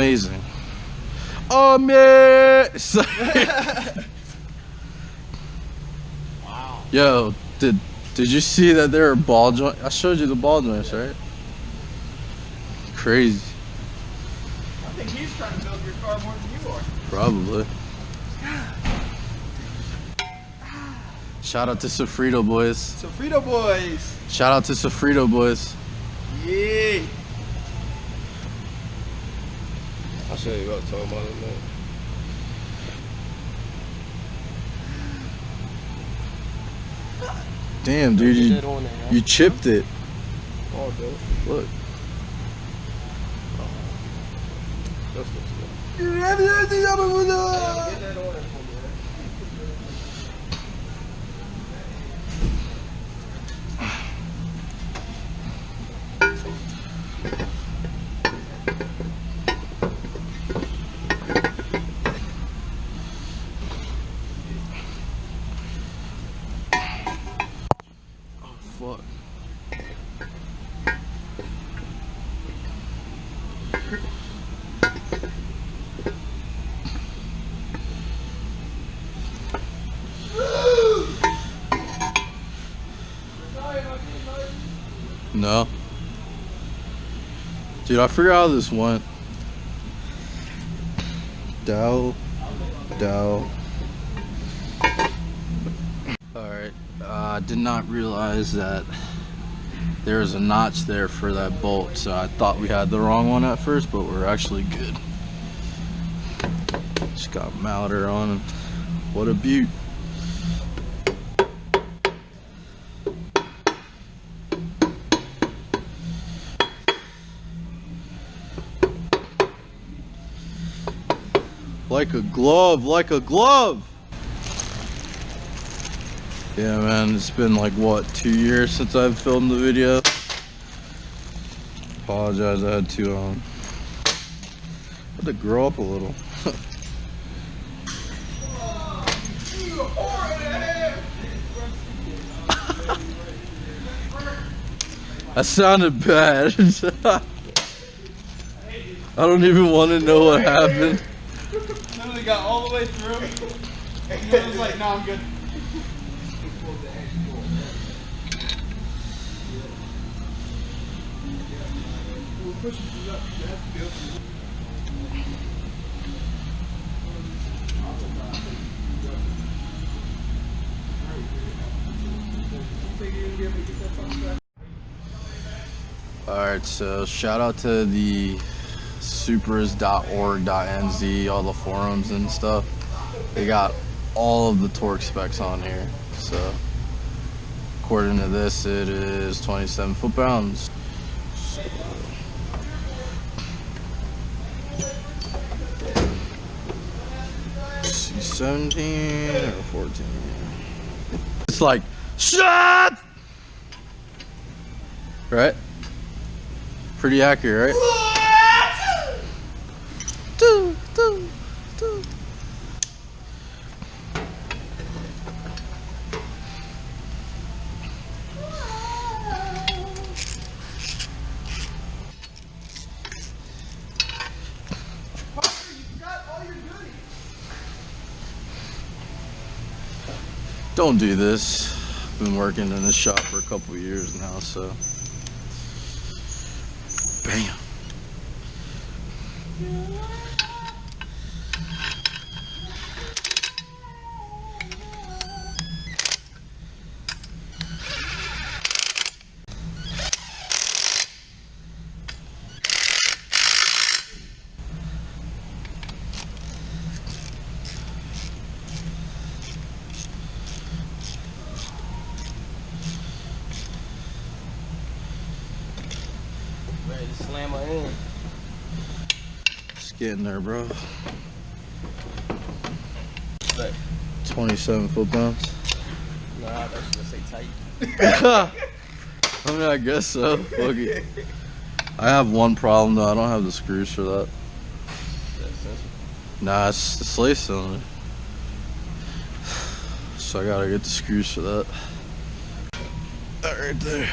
amazing. Amazing. Wow. Yo, did you see that there are ball joints? I showed you the ball joints, right? Crazy. I think he's trying to build your car more than you are. Probably. Shout out to Sofrito boys. Sofrito boys. Shout out to Sofrito boys. Yeah. I'll show you what I'm talking about in a minute. Damn, dude, you chipped it. Oh, dude. Look. That's what's good. You have anything Get that on there for me, Fuck. No. Dude, I forgot how this went. Dow. Alright, I did not realize that there was a notch there for that bolt, so I thought we had the wrong one at first, but we're actually good. Just got Malleter on and what a beaut. Like a glove, like a glove. Yeah, man, it's been like, what, 2 years since I've filmed the video. Apologize, I had to grow up a little. That sounded bad. I don't even want to know what happened. Literally got all the way through. And he was like, no, I'm good. Alright, so shout out to the supers.org.nz, all the forums and stuff. They got all of the torque specs on here. So according to this, it is 27 foot-pounds. So, C17 or 14. It's like, shut! Right? Pretty accurate, right? Do. Don't do this. I've been working in this shop for a couple years now, so. Bam. Ready to slam her in. It's getting there, bro. Look. 27 foot-pounds. Nah, that's gonna say tight. I mean, I guess so. Fuck it. I have one problem though. I don't have the screws for that. Nah, it's the sleigh cylinder. So I gotta get the screws for that. That right there.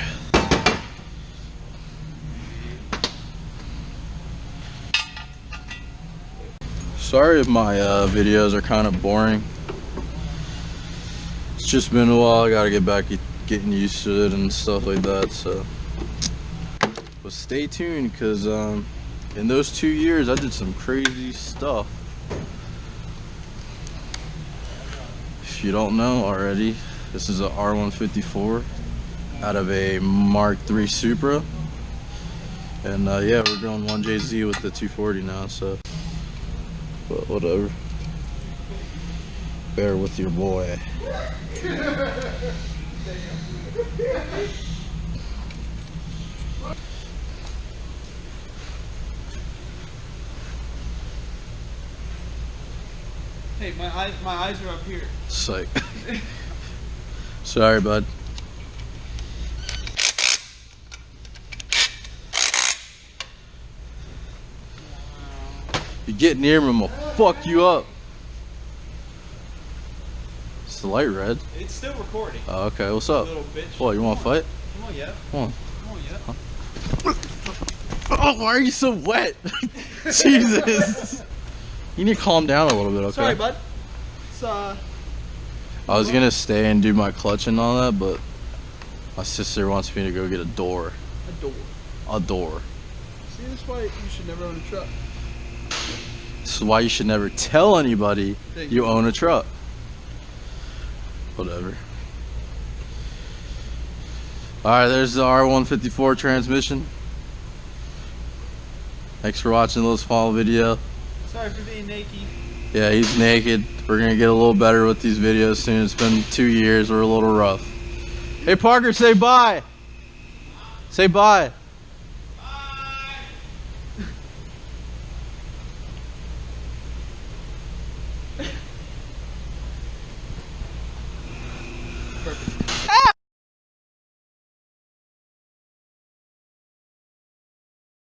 Sorry if my videos are kind of boring. It's just been a while. I gotta get back getting used to it and stuff like that. So, but stay tuned, because in those 2 years I did some crazy stuff. If you don't know already, this is a R154 out of a Mark III Supra. And yeah, we're going 1JZ with the 240 now, so, but whatever. Bear with your boy. Hey, my eyes are up here. Psych. Sorry, bud. You get near me, I'm gonna fuck you up. Is the light red? It's still recording. Oh, okay, what's up? Little bitch. What, you wanna fight? Come on, yeah. Come on. Come on, yeah. Oh, why are you so wet? Jesus. You need to calm down a little bit, okay? Sorry, bud. It's I was gonna stay and do my clutch and all that, but my sister wants me to go get a door. a door. A door. See, that's why you should never own a truck. This is why you should never tell anybody Thank you you. own a truck. Whatever. Alright, there's the R154 transmission. Thanks for watching the Let's Follow video. Sorry for being naked. Yeah, he's naked. We're gonna get a little better with these videos soon. It's been 2 years. We're a little rough. Hey Parker, say bye. Say bye. Perfect.